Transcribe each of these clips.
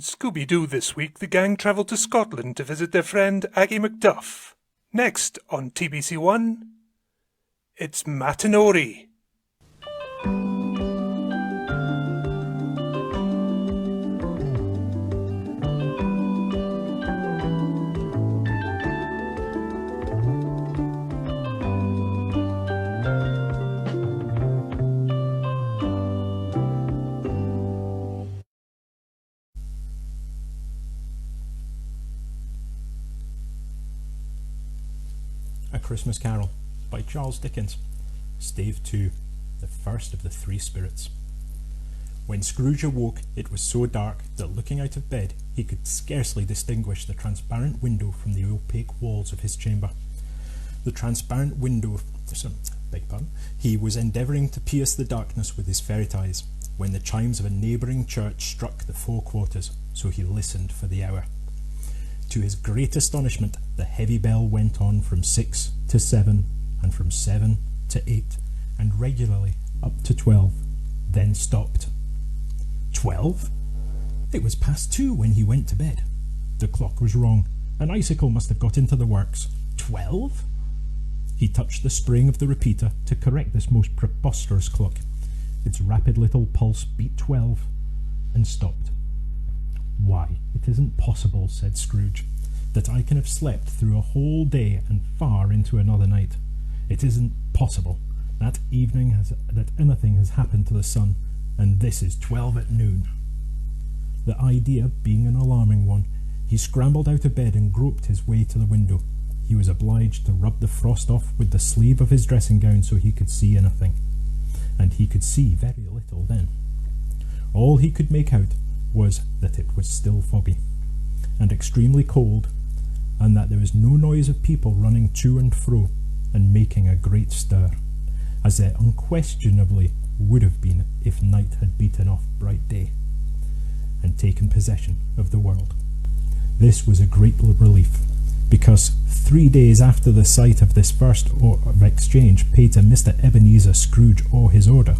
Scooby-Doo this week, the gang travelled to Scotland to visit their friend Aggie Macduff. Next on TBC1, it's Matanori. A Christmas Carol by Charles Dickens. Stave 2, the first of the three spirits. When Scrooge awoke, it was so dark that looking out of bed he could scarcely distinguish the transparent window from the opaque walls of his chamber. The transparent window, he was endeavouring to pierce the darkness with his ferret eyes, when the chimes of a neighbouring church struck the 4 quarters, so he listened for the hour. To his great astonishment, the heavy bell went on from 6 to 7, and from 7 to 8, and regularly up to 12, then stopped. 12? It was past 2 when he went to bed. The clock was wrong. An icicle must have got into the works. 12? He touched the spring of the repeater to correct this most preposterous clock. Its rapid little pulse beat 12, and stopped. "Why, it isn't possible," said Scrooge, "that I can have slept through a whole day and far into another night. It isn't possible that anything has happened to the sun, and this is 12 at noon." The idea being an alarming one, he scrambled out of bed and groped his way to the window. He was obliged to rub the frost off with the sleeve of his dressing gown so he could see anything, and he could see very little then. All he could make out was that it was still foggy, and extremely cold, and that there was no noise of people running to and fro, and making a great stir, as there unquestionably would have been if night had beaten off bright day, and taken possession of the world. This was a great relief, because 3 days after the sight of this first of exchange paid to Mr. Ebenezer Scrooge or his order,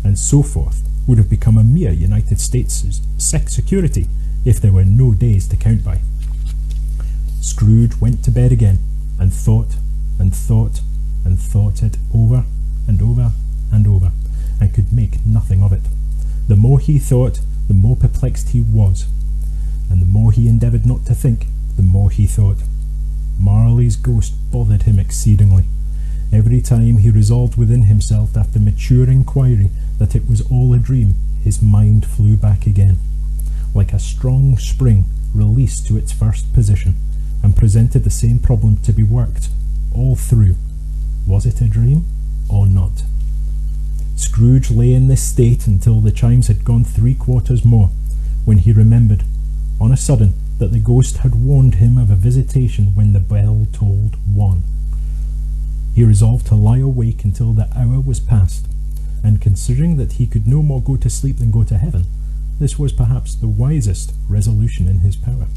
and so forth, would have become a mere United States security if there were no days to count by. Scrooge went to bed again, and thought and thought and thought it over and over and over, and could make nothing of it. The more he thought, the more perplexed he was, and the more he endeavoured not to think, the more he thought. Marley's ghost bothered him exceedingly. Every time he resolved within himself, after mature inquiry, that it was all a dream, his mind flew back again, like a strong spring released to its first position, and presented the same problem to be worked all through. Was it a dream or not? Scrooge lay in this state until the chimes had gone 3 quarters more, when he remembered, on a sudden, that the ghost had warned him of a visitation when the bell tolled 1. He resolved to lie awake until the hour was past, and considering that he could no more go to sleep than go to heaven, this was perhaps the wisest resolution in his power.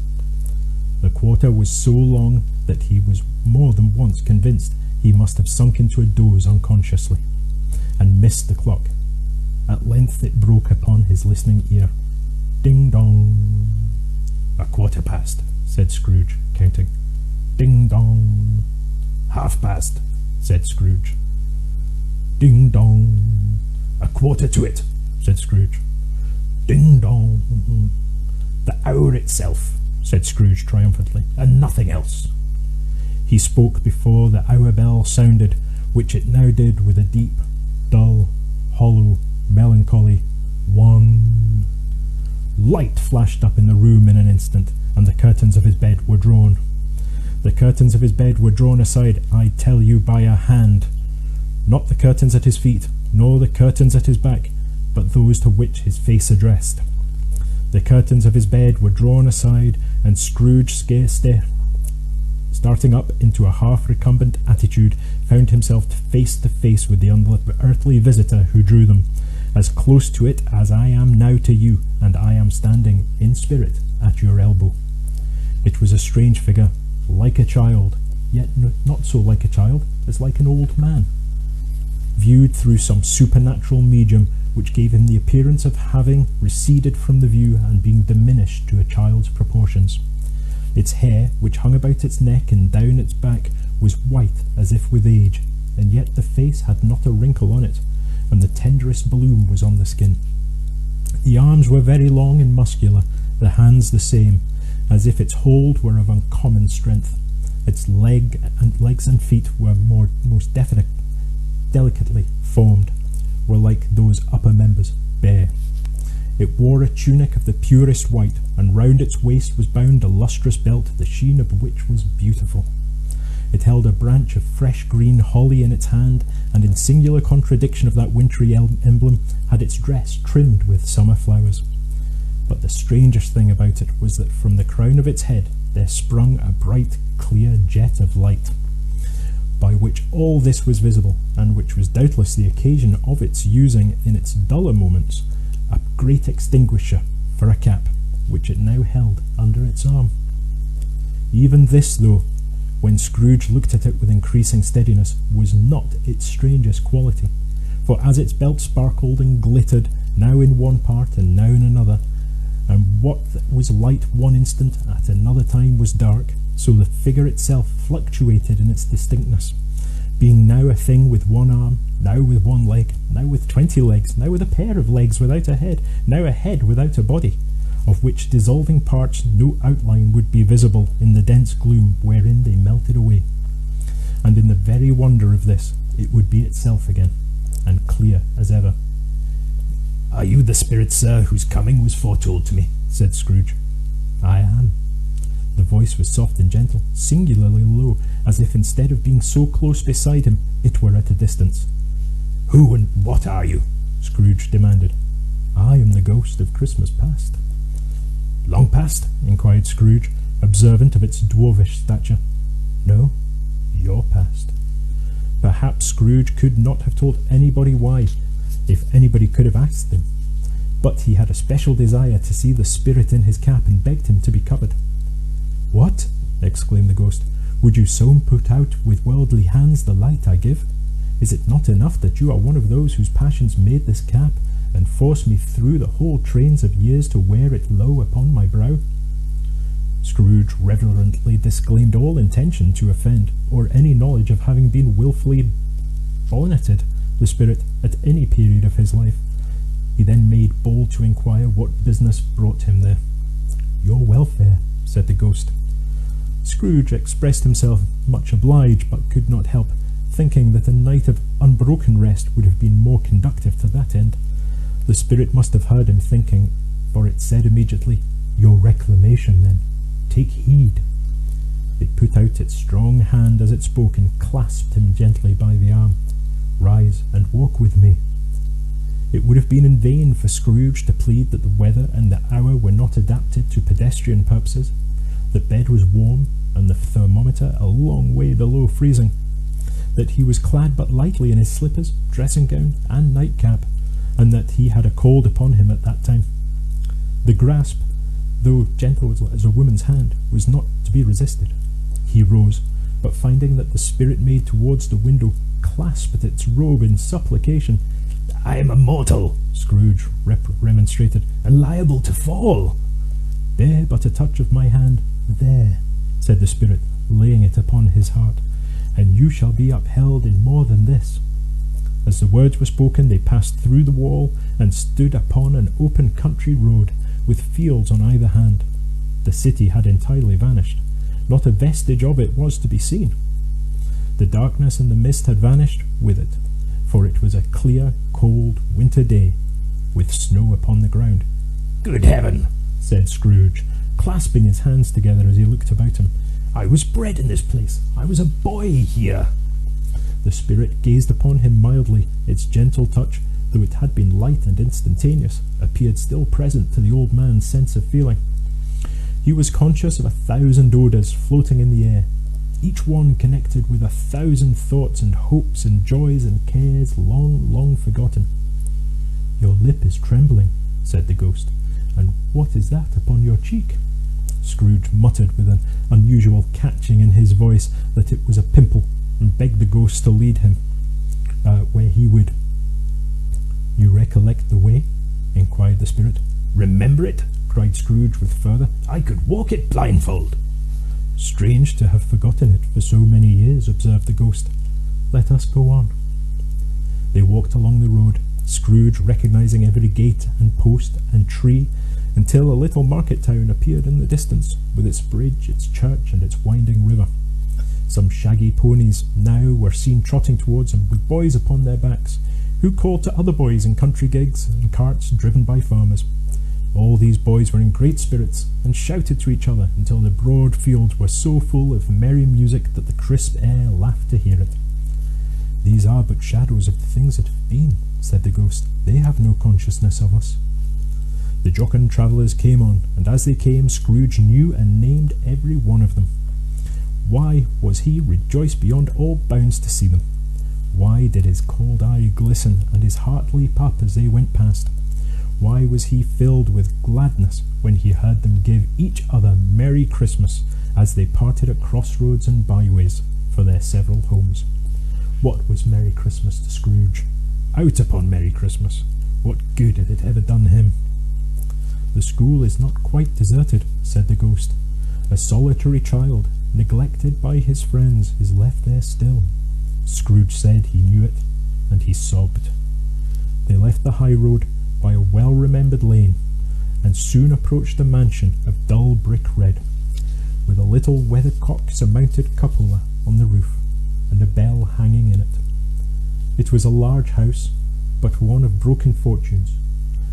The quarter was so long that he was more than once convinced he must have sunk into a doze unconsciously, and missed the clock. At length it broke upon his listening ear. Ding dong. "A quarter past," said Scrooge, counting. Ding dong. "Half past," said Scrooge. Ding dong. "A quarter to it," said Scrooge. Ding dong. "The hour itself," said Scrooge triumphantly, "and nothing else." He spoke before the hour bell sounded, which it now did with a deep, dull, hollow, melancholy 1. Light flashed up in the room in an instant, and the curtains of his bed were drawn. The curtains of his bed were drawn aside, I tell you, by a hand. Not the curtains at his feet, nor the curtains at his back, but those to which his face addressed. The curtains of his bed were drawn aside, and Scrooge, starting up into a half-recumbent attitude, found himself face to face with the unearthly visitor who drew them, as close to it as I am now to you, and I am standing, in spirit, at your elbow. It was a strange figure, like a child, yet not so like a child as like an old man. viewed through some supernatural medium which gave him the appearance of having receded from the view and being diminished to a child's proportions. Its hair, which hung about its neck and down its back, was white as if with age, and yet the face had not a wrinkle on it, and the tenderest bloom was on the skin. The arms were very long and muscular, the hands the same, as if its hold were of uncommon strength. Its legs and feet were most delicately formed, were like those upper members, bare. It wore a tunic of the purest white, and round its waist was bound a lustrous belt, the sheen of which was beautiful. It held a branch of fresh green holly in its hand, and in singular contradiction of that wintry emblem, had its dress trimmed with summer flowers. But the strangest thing about it was that from the crown of its head there sprung a bright, clear jet of light, by which all this was visible, and which was doubtless the occasion of its using in its duller moments a great extinguisher for a cap, which it now held under its arm. Even this, though, when Scrooge looked at it with increasing steadiness, was not its strangest quality, for as its belt sparkled and glittered, now in one part and now in another, and what was light one instant at another time was dark, so the figure itself fluctuated in its distinctness, being now a thing with one arm, now with one leg, now with 20 legs, now with a pair of legs without a head, now a head without a body, of which dissolving parts no outline would be visible in the dense gloom wherein they melted away. And in the very wonder of this, it would be itself again, and clear as ever. "Are you the spirit, sir, whose coming was foretold to me?" said Scrooge. "I am." The voice was soft and gentle, singularly low, as if instead of being so close beside him, it were at a distance. "Who and what are you?" Scrooge demanded. "I am the ghost of Christmas past." "Long past?" inquired Scrooge, observant of its dwarfish stature. "No, your past." Perhaps Scrooge could not have told anybody why, if anybody could have asked him, but he had a special desire to see the spirit in his cap, and begged him to be covered. "What?" exclaimed the ghost. "Would you so put out with worldly hands the light I give? Is it not enough that you are one of those whose passions made this cap, and force me through the whole trains of years to wear it low upon my brow?" Scrooge reverently disclaimed all intention to offend, or any knowledge of having been wilfully bonneted the spirit at any period of his life. He then made bold to inquire what business brought him there. "Your welfare," said the ghost. Scrooge expressed himself much obliged, but could not help thinking that a night of unbroken rest would have been more conducive to that end. The spirit must have heard him thinking, for it said immediately, "Your reclamation, then. Take heed." It put out its strong hand as it spoke, and clasped him gently by the arm. "Rise and walk with me." It would have been in vain for Scrooge to plead that the weather and the hour were not adapted to pedestrian purposes. The bed was warm, and the thermometer a long way below freezing. That he was clad but lightly in his slippers, dressing gown, and nightcap, and that he had a cold upon him at that time. The grasp, though gentle as a woman's hand, was not to be resisted. He rose, but finding that the spirit made towards the window clasped its robe in supplication. "I am a mortal," Scrooge remonstrated, "and liable to fall." "Bear but a touch of my hand, there," said the spirit, laying it upon his heart, "and you shall be upheld in more than this." As the words were spoken, they passed through the wall and stood upon an open country road, with fields on either hand. The city had entirely vanished. Not a vestige of it was to be seen. The darkness and the mist had vanished with it, for it was a clear, cold winter day, with snow upon the ground. "Good heaven!" said Scrooge, clasping his hands together as he looked about him. "I was bred in this place. I was a boy here." The spirit gazed upon him mildly. Its gentle touch, though it had been light and instantaneous, appeared still present to the old man's sense of feeling. He was conscious of 1,000 odours floating in the air, each one connected with 1,000 thoughts and hopes and joys and cares long, long forgotten. "Your lip is trembling," said the ghost, "and what is that upon your cheek?" Scrooge muttered with an unusual catching in his voice that it was a pimple, and begged the ghost to lead him. where he would. "You recollect the way?" inquired the spirit. "Remember it?" cried Scrooge with fervour. "I could walk it blindfold." "Strange to have forgotten it for so many years," observed the ghost. "Let us go on." They walked along the road, Scrooge recognising every gate and post and tree, until a little market town appeared in the distance, with its bridge, its church, and its winding river. Some shaggy ponies now were seen trotting towards him, with boys upon their backs, who called to other boys in country gigs and carts driven by farmers. All these boys were in great spirits, and shouted to each other until the broad fields were so full of merry music that the crisp air laughed to hear it. "These are but shadows of the things that have been," said the ghost. "They have no consciousness of us." The jocund travellers came on, and as they came, Scrooge knew and named every one of them. Why was he rejoiced beyond all bounds to see them? Why did his cold eye glisten and his heart leap up as they went past? Why was he filled with gladness when he heard them give each other Merry Christmas as they parted at crossroads and byways for their several homes? What was Merry Christmas to Scrooge? Out upon Merry Christmas! What good had it ever done him? "The school is not quite deserted," said the ghost. "A solitary child, neglected by his friends, is left there still." Scrooge said he knew it, and he sobbed. They left the high road by a well-remembered lane, and soon approached a mansion of dull brick red, with a little weathercock-surmounted cupola on the roof, and a bell hanging in it. It was a large house, but one of broken fortunes,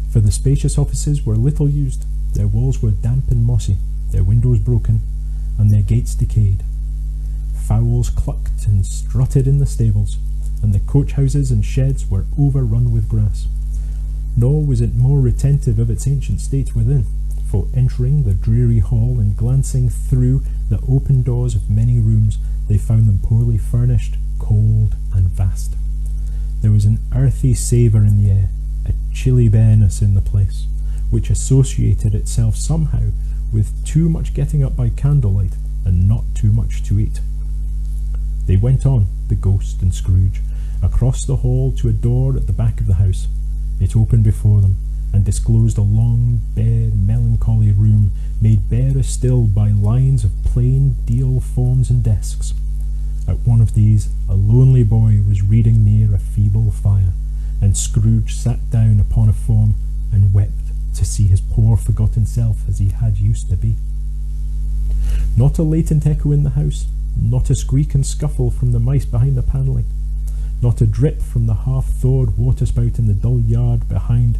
for the spacious offices were little used, their walls were damp and mossy, their windows broken, and their gates decayed. Fowls clucked and strutted in the stables, and the coach-houses and sheds were overrun with grass. Nor was it more retentive of its ancient state within, for entering the dreary hall and glancing through the open doors of many rooms, they found them poorly furnished, cold, and vast. There was an earthy savour in the air, a chilly bareness in the place, which associated itself somehow with too much getting up by candlelight and not too much to eat. They went on, the ghost and Scrooge, across the hall to a door at the back of the house. It opened before them, and disclosed a long, bare, melancholy room, made barer still by lines of plain deal forms and desks. At one of these, a lonely boy was reading near a feeble fire, and Scrooge sat down upon a form and wept to see his poor forgotten self as he had used to be. Not a latent echo in the house, not a squeak and scuffle from the mice behind the panelling, not a drip from the half-thawed waterspout in the dull yard behind,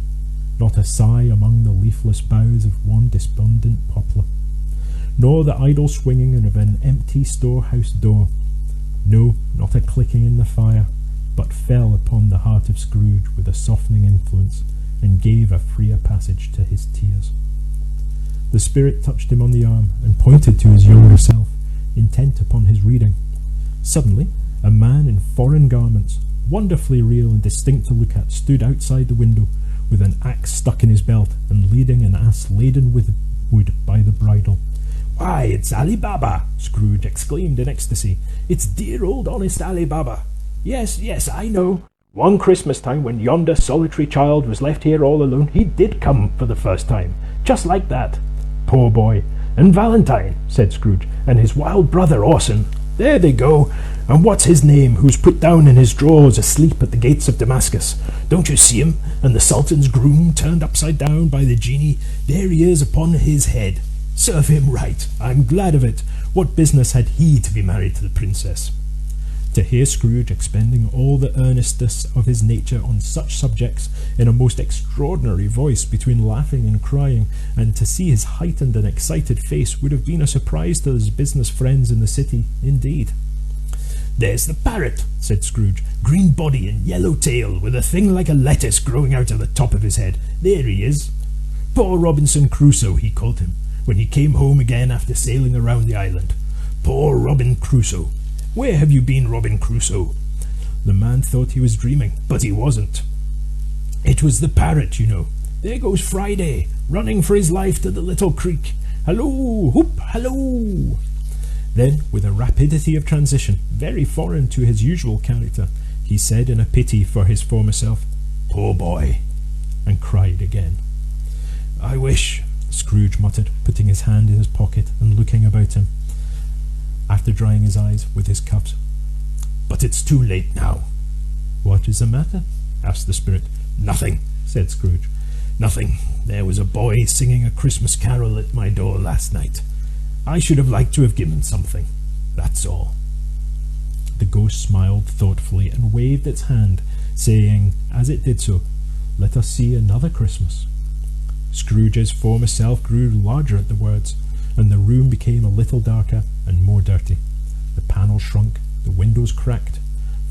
not a sigh among the leafless boughs of one despondent poplar, nor the idle swinging of an empty storehouse door. No, not a clicking in the fire, but fell upon the heart of Scrooge with a softening influence, and gave a freer passage to his tears. The spirit touched him on the arm, and pointed to his younger self, intent upon his reading. Suddenly, a man in foreign garments, wonderfully real and distinct to look at, stood outside the window, with an axe stuck in his belt, and leading an ass laden with wood by the bridle. "Why, it's Ali Baba!" Scrooge exclaimed in ecstasy. "It's dear old honest Ali Baba! Yes, yes, I know. One Christmas time, when yonder solitary child was left here all alone, he did come for the first time, just like that. Poor boy! And Valentine," said Scrooge, "and his wild brother Orson. There they go. And what's his name, who's put down in his drawers asleep at the gates of Damascus? Don't you see him? And the Sultan's groom turned upside down by the genie. There he is upon his head. Serve him right. I'm glad of it. What business had he to be married to the princess?" To hear Scrooge expending all the earnestness of his nature on such subjects in a most extraordinary voice between laughing and crying, and to see his heightened and excited face, would have been a surprise to his business friends in the city, indeed. "There's the parrot," said Scrooge. "Green body and yellow tail, with a thing like a lettuce growing out of the top of his head. There he is. Poor Robinson Crusoe, he called him, when he came home again after sailing around the island. Poor Robin Crusoe. Where have you been, Robin Crusoe?" The man thought he was dreaming, but he wasn't. "It was the parrot, you know. There goes Friday, running for his life to the little creek. Halloo, whoop, halloo!" Then, with a rapidity of transition, very foreign to his usual character, He said in a pity for his former self, "Poor boy," and cried again. "I wish," Scrooge muttered, putting his hand in his pocket and looking about him, after drying his eyes with his cuffs. "But it's too late now." "What is the matter?" asked the spirit. "Nothing," said Scrooge. "Nothing. There was a boy singing a Christmas carol at my door last night. I should have liked to have given something. That's all." The ghost smiled thoughtfully and waved its hand, saying, as it did so, "Let us see another Christmas." Scrooge's former self grew larger at the words, and the room became a little darker and more dirty. The panels shrunk, the windows cracked,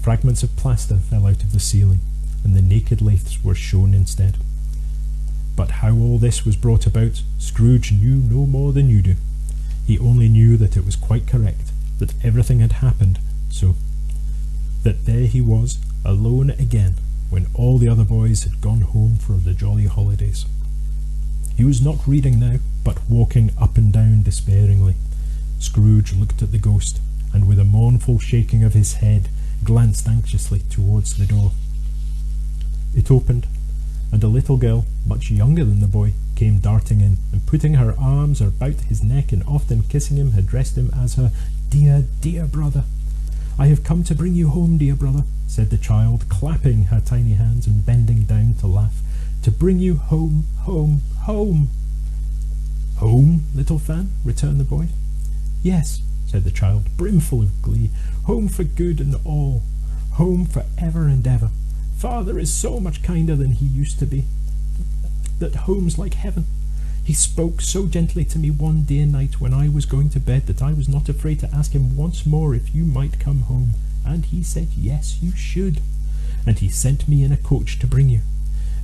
fragments of plaster fell out of the ceiling, and the naked laths were shown instead. But how all this was brought about, Scrooge knew no more than you do. He only knew that it was quite correct, that everything had happened so, that there he was, alone again, when all the other boys had gone home for the jolly holidays. He was not reading now, but walking up and down despairingly. Scrooge looked at the ghost, and with a mournful shaking of his head, glanced anxiously towards the door. It opened, and a little girl, much younger than the boy, came darting in, and putting her arms about his neck and often kissing him, addressed him as her "dear, dear brother." "I have come to bring you home, dear brother," said the child, clapping her tiny hands and bending down to laugh. "To bring you home, home, home." "Home, little Fan?" returned the boy. "Yes," said the child, brimful of glee. "Home for good and all. Home for ever and ever. Father is so much kinder than he used to be, that home's like heaven. He spoke so gently to me one dear night when I was going to bed that I was not afraid to ask him once more if you might come home, and he said yes, you should. And he sent me in a coach to bring you.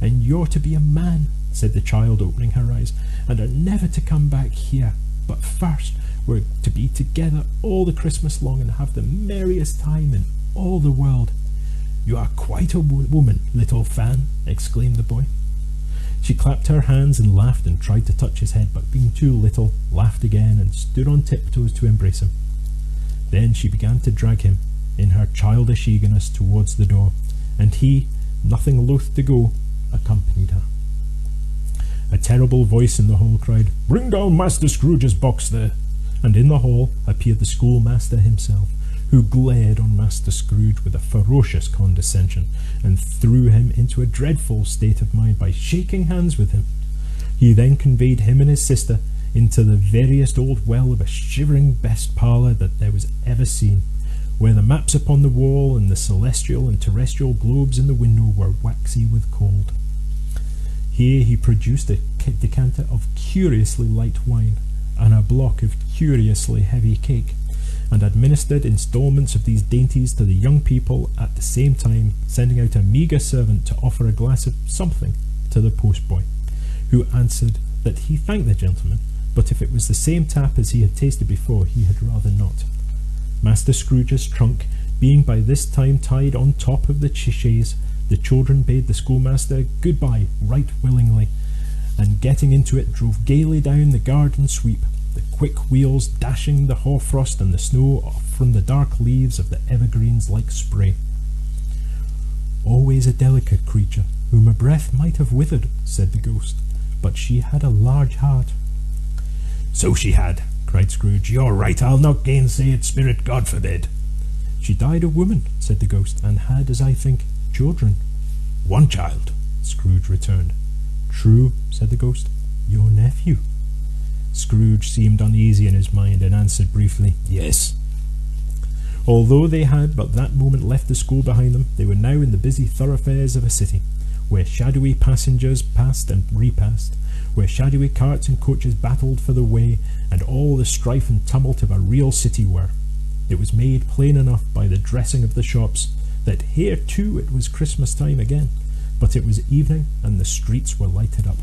And you're to be a man," said the child, opening her eyes, "and are never to come back here. But first we're to be together all the Christmas long and have the merriest time in all the world." "You are quite a woman, little Fan," exclaimed the boy. She clapped her hands and laughed and tried to touch his head, but being too little, laughed again and stood on tiptoes to embrace him. Then she began to drag him, in her childish eagerness, towards the door, and he, nothing loath to go, accompanied her. A terrible voice in the hall cried, "Bring down Master Scrooge's box there!" And in the hall appeared the schoolmaster himself, who glared on Master Scrooge with a ferocious condescension, and threw him into a dreadful state of mind by shaking hands with him. He then conveyed him and his sister into the veriest old well of a shivering best parlour that there was ever seen, where the maps upon the wall and the celestial and terrestrial globes in the window were waxy with cold. Here he produced a decanter of curiously light wine, and a block of curiously heavy cake, and administered instalments of these dainties to the young people, at the same time sending out a meagre servant to offer a glass of something to the postboy, who answered that he thanked the gentleman, but if it was the same tap as he had tasted before, he had rather not. Master Scrooge's trunk being by this time tied on top of the chaise, the children bade the schoolmaster good-bye right willingly, and getting into it drove gaily down the garden sweep, the quick wheels dashing the hoarfrost and the snow off from the dark leaves of the evergreens like spray. "Always a delicate creature, whom a breath might have withered," said the ghost, "but she had a large heart." "So she had," cried Scrooge. "You're right, I'll not gainsay it, spirit, God forbid." "She died a woman," said the ghost, "and had, as I think, children." "One child," Scrooge returned. "True," said the ghost. "Your nephew." Scrooge seemed uneasy in his mind, and answered briefly, "Yes." Although they had but that moment left the school behind them, they were now in the busy thoroughfares of a city, where shadowy passengers passed and repassed, where shadowy carts and coaches battled for the way, and all the strife and tumult of a real city were. It was made plain enough by the dressing of the shops that here too it was Christmas time again, but it was evening and the streets were lighted up.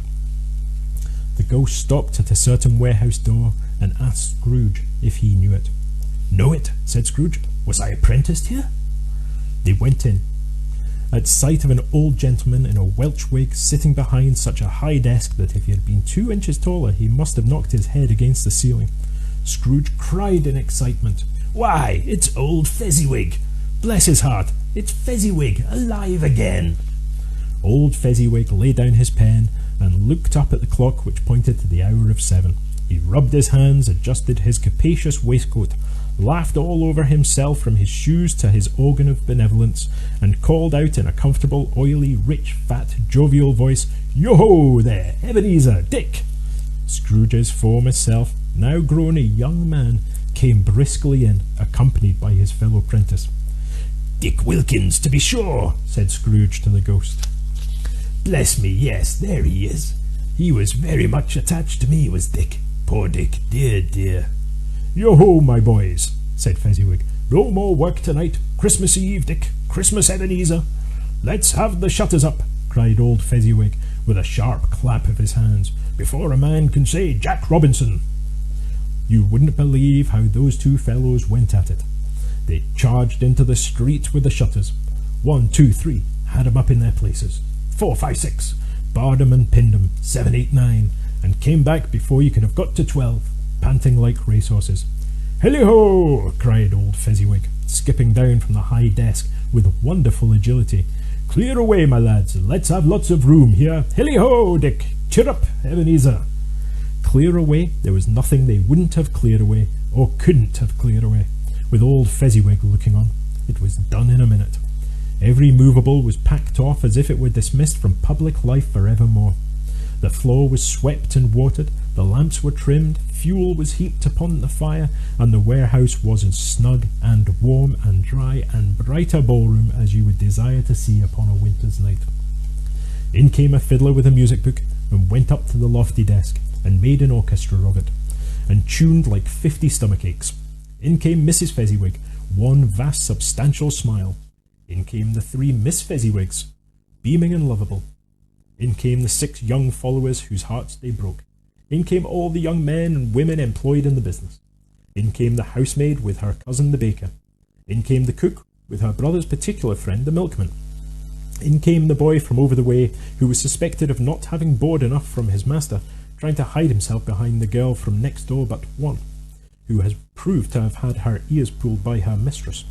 The ghost stopped at a certain warehouse door and asked Scrooge if he knew it. "Know it?" said Scrooge. "Was I apprenticed here?" They went in. At sight of an old gentleman in a Welsh wig sitting behind such a high desk that if he had been 2 inches taller he must have knocked his head against the ceiling, Scrooge cried in excitement, "Why, it's old Fezziwig! Bless his heart, It's Fezziwig, alive again!" Old Fezziwig laid down his pen and looked up at the clock which pointed to the hour of 7. He rubbed his hands, adjusted his capacious waistcoat, laughed all over himself from his shoes to his organ of benevolence, and called out in a comfortable, oily, rich, fat, jovial voice, "Yo-ho there, Ebenezer, Dick!" Scrooge's former self, now grown a young man, came briskly in, accompanied by his fellow prentice. "Dick Wilkins, to be sure," said Scrooge to the ghost. "Bless me, yes, there he is. He was very much attached to me, was Dick. Poor Dick, dear, dear." "Yo-ho, my boys," said Fezziwig. "No more work tonight. Christmas Eve, Dick. Christmas, Ebenezer." "Let's have the shutters up," cried old Fezziwig, with a sharp clap of his hands, "before a man can say Jack Robinson." You wouldn't believe how those two fellows went at it. They charged into the street with the shutters. 1, 2, 3, had 'em up in their places. 4, 5, 6, barred 'em and pinned 'em. 7, 8, 9, and came back before you could have got to 12, panting like racehorses. "Hilly-ho!" cried old Fezziwig, skipping down from the high desk with wonderful agility. "Clear away, my lads. Let's have lots of room here. Hilly-ho, Dick! Cheer up, Ebenezer!" Clear away? There was nothing they wouldn't have cleared away, or couldn't have cleared away, with old Fezziwig looking on. It was done in a minute. Every movable was packed off as if it were dismissed from public life for evermore. The floor was swept and watered, the lamps were trimmed, fuel was heaped upon the fire, and the warehouse was as snug and warm and dry and bright a ballroom as you would desire to see upon a winter's night. In came a fiddler with a music book, and went up to the lofty desk, and made an orchestra of it, and tuned like 50 stomachaches. In came Mrs. Fezziwig, one vast substantial smile. In came the 3 Miss Fezziwigs, beaming and lovable. In came the 6 young followers whose hearts they broke. In came all the young men and women employed in the business. In came the housemaid with her cousin the baker. In came the cook with her brother's particular friend the milkman. In came the boy from over the way, who was suspected of not having board enough from his master, trying to hide himself behind the girl from next door but one, who has proved to have had her ears pulled by her mistress.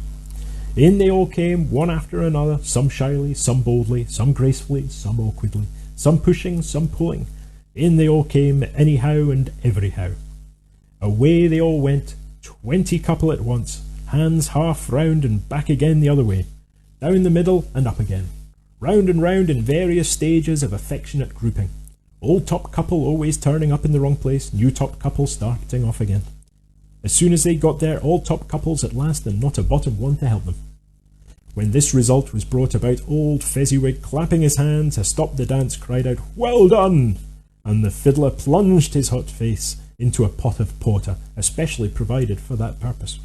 In they all came, one after another, some shyly, some boldly, some gracefully, some awkwardly, some pushing, some pulling. In they all came, anyhow and everyhow. Away they all went, 20 couple at once, hands half round and back again the other way, down the middle and up again, round and round in various stages of affectionate grouping. Old top couple always turning up in the wrong place, new top couple starting off again. As soon as they got there, all top couples at last, and not a bottom one to help them. When this result was brought about, old Fezziwig, clapping his hands to stop the dance, cried out, "Well done!" And the fiddler plunged his hot face into a pot of porter, especially provided for that purpose.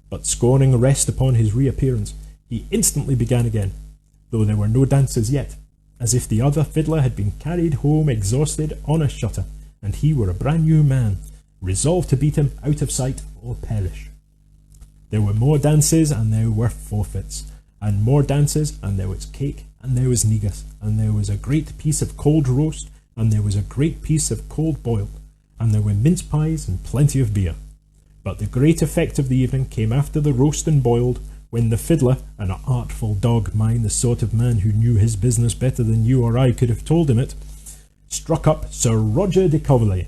But scorning a rest upon his reappearance, he instantly began again, though there were no dancers yet, as if the other fiddler had been carried home exhausted on a shutter, and he were a brand new man, resolved to beat him out of sight or perish. There were more dances, and there were forfeits, and more dances, and there was cake, and there was negus, and there was a great piece of cold roast, and there was a great piece of cold boiled, and there were mince pies and plenty of beer. But the great effect of the evening came after the roast and boiled, when the fiddler, an artful dog, mind the sort of man who knew his business better than you or I could have told him it, struck up Sir Roger de Coverley.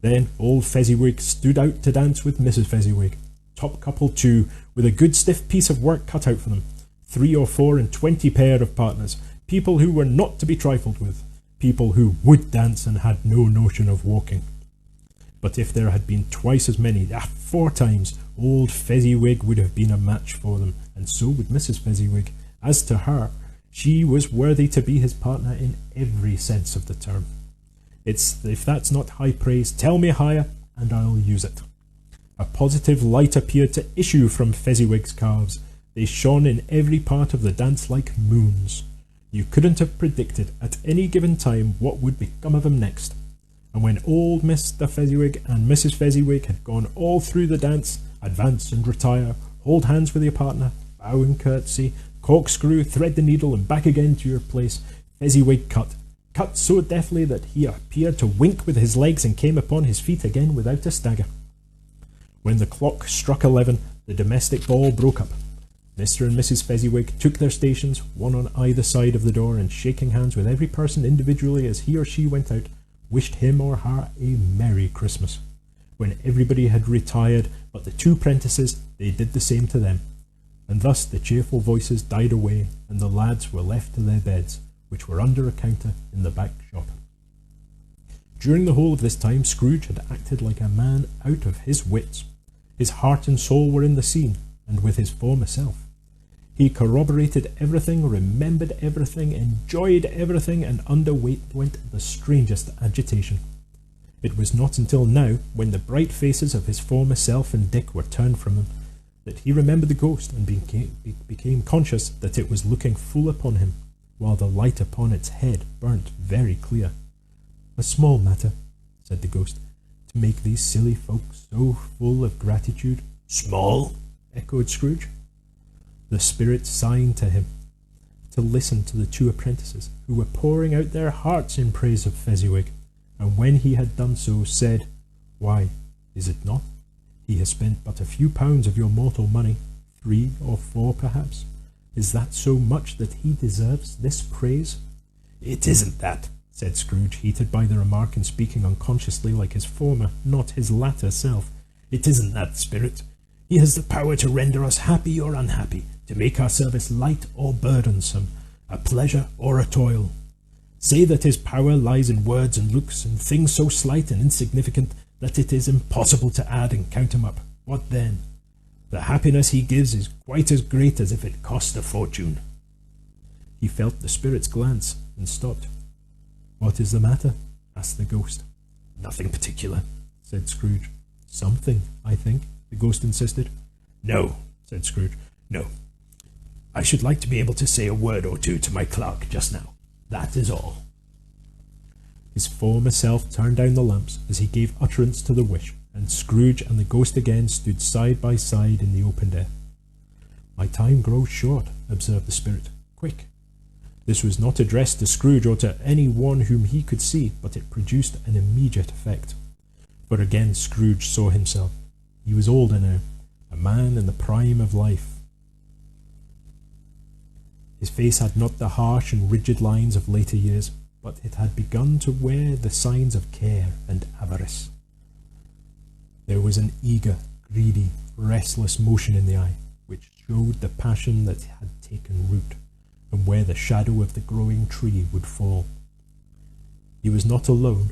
Then old Fezziwig stood out to dance with Mrs. Fezziwig, top couple too, with a good stiff piece of work cut out for them, 3 or 4 and 20 pair of partners, people who were not to be trifled with, people who would dance and had no notion of walking. But if there had been twice as many, 4 times, old Fezziwig would have been a match for them, and so would Mrs. Fezziwig. As to her, she was worthy to be his partner in every sense of the term. If that's not high praise, tell me higher, and I'll use it. A positive light appeared to issue from Fezziwig's calves. They shone in every part of the dance like moons. You couldn't have predicted at any given time what would become of him next. And when old Mr. Fezziwig and Mrs. Fezziwig had gone all through the dance, advance and retire, hold hands with your partner, bow and curtsy, corkscrew, thread the needle, and back again to your place, Fezziwig cut so deftly that he appeared to wink with his legs and came upon his feet again without a stagger. When the clock struck 11, the domestic ball broke up. Mr. and Mrs. Fezziwig took their stations, one on either side of the door, and shaking hands with every person individually as he or she went out, wished him or her a Merry Christmas. When everybody had retired but the two prentices, they did the same to them, and thus the cheerful voices died away, and the lads were left to their beds, which were under a counter in the back shop. During the whole of this time, Scrooge had acted like a man out of his wits. His heart and soul were in the scene, and with his former self. He corroborated everything, remembered everything, enjoyed everything, and underwent the strangest agitation. It was not until now, when the bright faces of his former self and Dick were turned from him, that he remembered the ghost and became conscious that it was looking full upon him, while the light upon its head burnt very clear. "A small matter," said the ghost, "to make these silly folks so full of gratitude." "Small?" echoed Scrooge. The spirit signed to him to listen to the two apprentices, who were pouring out their hearts in praise of Fezziwig, and when he had done so, said, "Why, is it not? He has spent but a few pounds of your mortal money, 3 or 4 perhaps. Is that so much that he deserves this praise?" "It isn't that," said Scrooge, heated by the remark and speaking unconsciously like his former, not his latter self. "It isn't that, spirit. He has the power to render us happy or unhappy, to make our service light or burdensome, a pleasure or a toil. Say that his power lies in words and looks, and things so slight and insignificant that it is impossible to add and count him up. What then? The happiness he gives is quite as great as if it cost a fortune." He felt the spirit's glance and stopped. "What is the matter?" asked the ghost. "Nothing particular," said Scrooge. "Something, I think," the ghost insisted. "No," said Scrooge. "No. I should like to be able to say a word or two to my clerk just now. That is all." His former self turned down the lamps as he gave utterance to the wish, and Scrooge and the ghost again stood side by side in the open air. "My time grows short," observed the spirit. "Quick." This was not addressed to Scrooge or to any one whom he could see, but it produced an immediate effect. For again Scrooge saw himself. He was older now, a man in the prime of life. His face had not the harsh and rigid lines of later years, but it had begun to wear the signs of care and avarice. There was an eager, greedy, restless motion in the eye, which showed the passion that had taken root, and where the shadow of the growing tree would fall. He was not alone,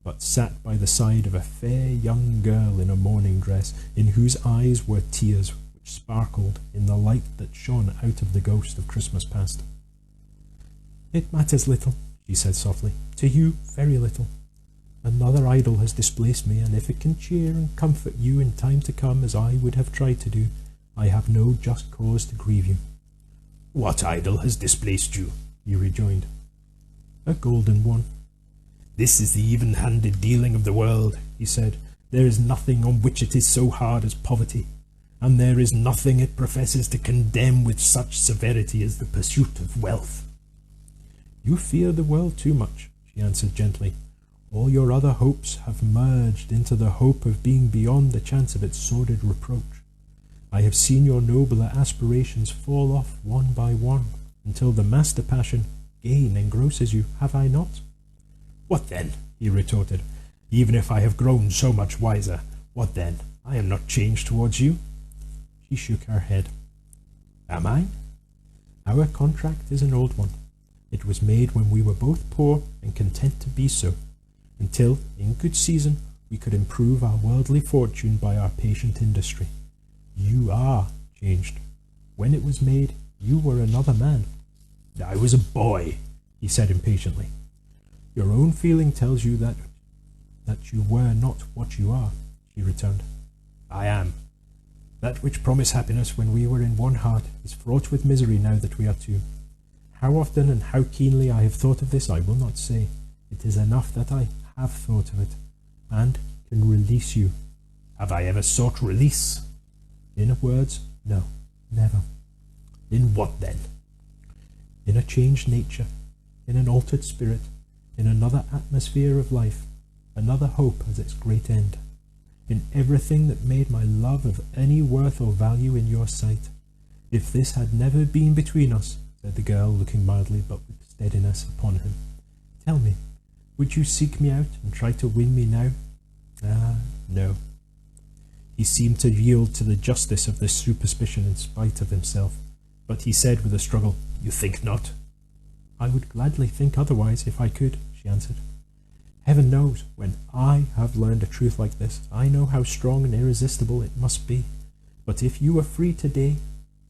but sat by the side of a fair young girl in a mourning dress, in whose eyes were tears which sparkled in the light that shone out of the ghost of Christmas past. "It matters little," she said softly. "To you, very little. Another idol has displaced me, and if it can cheer and comfort you in time to come, as I would have tried to do, I have no just cause to grieve you." "What idol has displaced you?" he rejoined. "A golden one." "This is the even-handed dealing of the world," he said. "There is nothing on which it is so hard as poverty, and there is nothing it professes to condemn with such severity as the pursuit of wealth." "You fear the world too much," she answered gently. "All your other hopes have merged into the hope of being beyond the chance of its sordid reproach. I have seen your nobler aspirations fall off one by one, until the master passion, gain, engrosses you, have I not?" "What then?" he retorted. "Even if I have grown so much wiser, what then? I am not changed towards you." She shook her head. "Am I? Our contract is an old one. It was made when we were both poor and content to be so, until, in good season, we could improve our worldly fortune by our patient industry. You are changed. When it was made, you were another man." "I was a boy," he said impatiently. "Your own feeling tells you that you were not what you are," she returned. "I am. That which promised happiness when we were in one heart is fraught with misery now that we are two. How often and how keenly I have thought of this I will not say. It is enough that I have thought of it, and can release you." "Have I ever sought release?" "In words, no, never." "In what then?" "In a changed nature, in an altered spirit, in another atmosphere of life, another hope as its great end, in everything that made my love of any worth or value in your sight. If this had never been between us, said the girl, looking mildly but with steadiness upon him, tell me, would you seek me out and try to win me now? Ah, no. He seemed to yield to the justice of this superstition in spite of himself, but he said with a struggle, You think not? I would gladly think otherwise if I could, she answered. Heaven knows, when I have learned a truth like this, I know how strong and irresistible it must be. But if you were free today,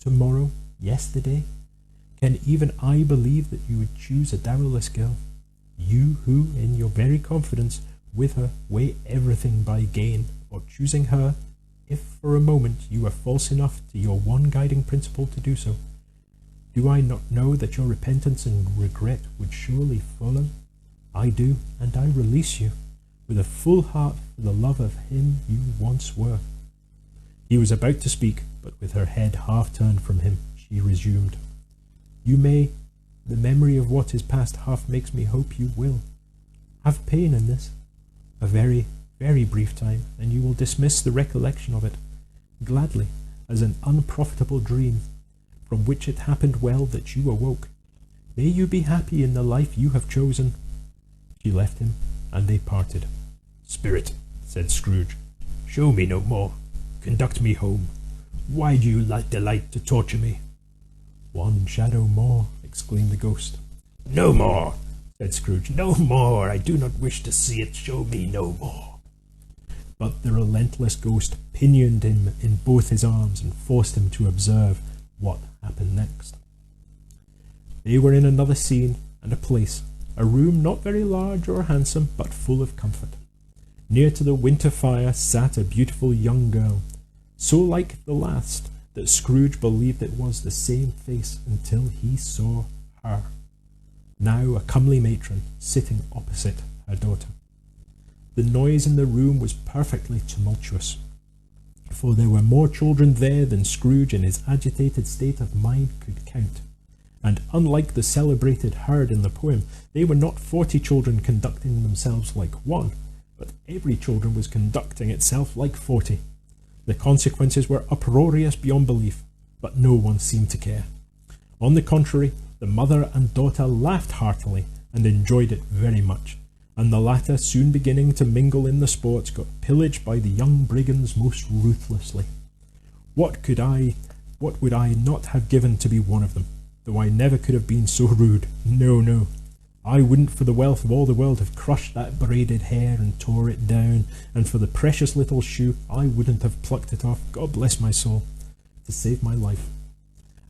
tomorrow, yesterday, can even I believe that you would choose a dowerless girl? You who, in your very confidence with her, weigh everything by gain, or choosing her, if for a moment you were false enough to your one guiding principle to do so. Do I not know that your repentance and regret would surely follow? I do, and I release you, with a full heart for the love of him you once were. He was about to speak, but with her head half turned from him, she resumed. You may, the memory of what is past half makes me hope you will. Have pain in this, a very, very brief time, and you will dismiss the recollection of it, gladly, as an unprofitable dream, from which it happened well that you awoke. May you be happy in the life you have chosen. She left him, and they parted. Spirit, said Scrooge, show me no more. Conduct me home. Why do you delight to torture me? One shadow more, exclaimed the ghost. No more, said Scrooge. No more. I do not wish to see it. Show me no more. But the relentless ghost pinioned him in both his arms and forced him to observe what happened next. They were in another scene and a place, a room not very large or handsome, but full of comfort. Near to the winter fire sat a beautiful young girl, so like the last that Scrooge believed it was the same face until he saw her. Now a comely matron sitting opposite her daughter. The noise in the room was perfectly tumultuous, for there were more children there than Scrooge in his agitated state of mind could count. And unlike the celebrated herd in the poem, they were not 40 children conducting themselves like one, but every children was conducting itself like 40. The consequences were uproarious beyond belief, but no one seemed to care. On the contrary, the mother and daughter laughed heartily and enjoyed it very much, and the latter, soon beginning to mingle in the sports, got pillaged by the young brigands most ruthlessly. What would I not have given to be one of them, though I never could have been so rude. No, I wouldn't for the wealth of all the world have crushed that braided hair and tore it down, and for the precious little shoe I wouldn't have plucked it off, God bless my soul, to save my life.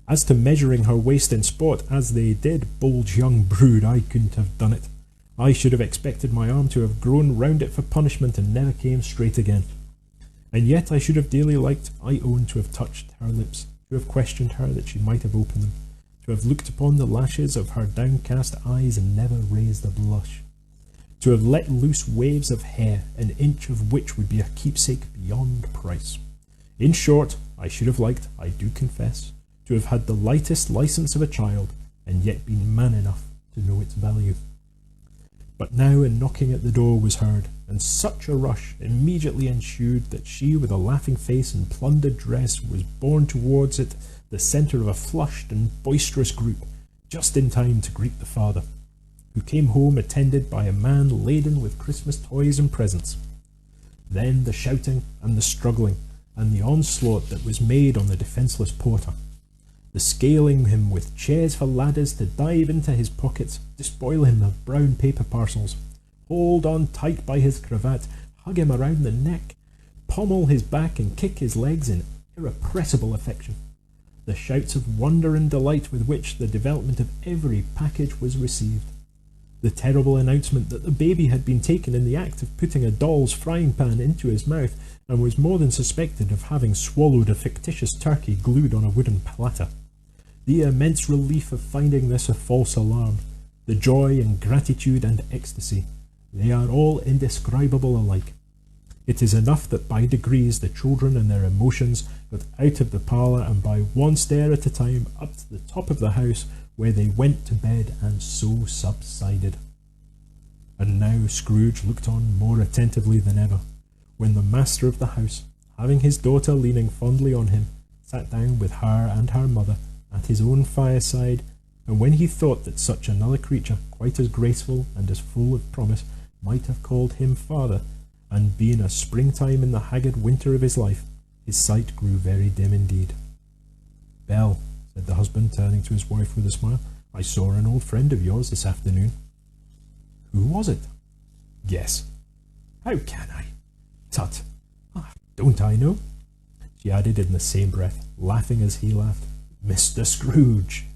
As to measuring her waist in sport, as they did, bold young brood, I couldn't have done it. I should have expected my arm to have grown round it for punishment and never came straight again. And yet I should have dearly liked, I own, to have touched her lips, to have questioned her that she might have opened them, to have looked upon the lashes of her downcast eyes and never raised a blush, to have let loose waves of hair, an inch of which would be a keepsake beyond price. In short, I should have liked, I do confess, to have had the lightest licence of a child, and yet been man enough to know its value. But now a knocking at the door was heard, and such a rush immediately ensued that she, with a laughing face and plundered dress, was borne towards it, the centre of a flushed and boisterous group, just in time to greet the father, who came home attended by a man laden with Christmas toys and presents. Then the shouting and the struggling, and the onslaught that was made on the defenceless porter, the scaling him with chairs for ladders to dive into his pockets, despoil him of brown paper parcels, hold on tight by his cravat, hug him around the neck, pommel his back and kick his legs in irrepressible affection. The shouts of wonder and delight with which the development of every package was received. The terrible announcement that the baby had been taken in the act of putting a doll's frying pan into his mouth, and was more than suspected of having swallowed a fictitious turkey glued on a wooden platter. The immense relief of finding this a false alarm, the joy and gratitude and ecstasy, they are all indescribable alike. It is enough that by degrees the children and their emotions got out of the parlour, and by one stair at a time up to the top of the house, where they went to bed and so subsided. And now Scrooge looked on more attentively than ever, when the master of the house, having his daughter leaning fondly on him, sat down with her and her mother at his own fireside, and when he thought that such another creature, quite as graceful and as full of promise, might have called him father, and been a springtime in the haggard winter of his life, his sight grew very dim indeed. "Belle," said the husband, turning to his wife with a smile, "I saw an old friend of yours this afternoon." "Who was it?" "Guess." "How can I?" "Tut! Don't I know?" She added in the same breath, laughing as he laughed, "Mr. Scrooge."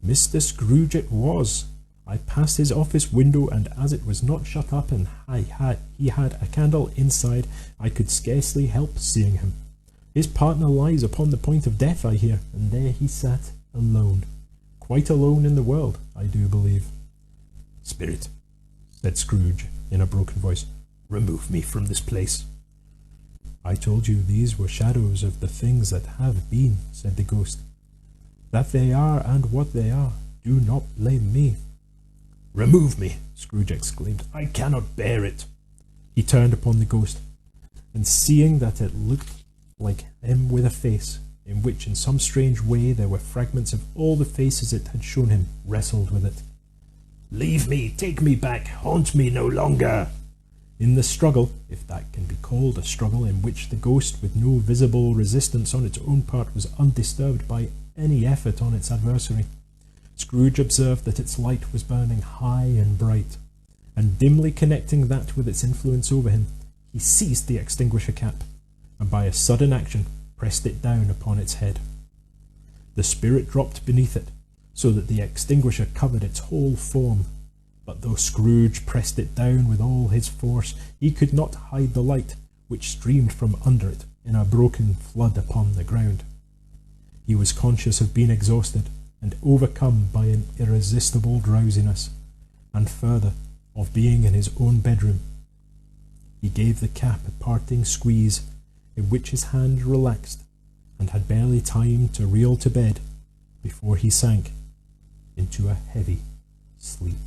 Mr. Scrooge it was. I passed his office window, and as it was not shut up and he had a candle inside, I could scarcely help seeing him. His partner lies upon the point of death, I hear, and there he sat, alone. Quite alone in the world, I do believe. "Spirit," said Scrooge in a broken voice, "remove me from this place." "I told you these were shadows of the things that have been," said the ghost. "That they are and what they are, do not blame me." "Remove me!" Scrooge exclaimed. "I cannot bear it." He turned upon the ghost, and seeing that it looked like him with a face, in which in some strange way there were fragments of all the faces it had shown him, wrestled with it. "Leave me! Take me back! Haunt me no longer!" In the struggle, if that can be called a struggle, in which the ghost, with no visible resistance on its own part, was undisturbed by any effort on its adversary, Scrooge observed that its light was burning high and bright, and dimly connecting that with its influence over him, he seized the extinguisher cap, and by a sudden action pressed it down upon its head. The spirit dropped beneath it, so that the extinguisher covered its whole form, but though Scrooge pressed it down with all his force, he could not hide the light which streamed from under it in a broken flood upon the ground. He was conscious of being exhausted and overcome by an irresistible drowsiness, and further, of being in his own bedroom. He gave the cap a parting squeeze, in which his hand relaxed, and had barely time to reel to bed before he sank into a heavy sleep.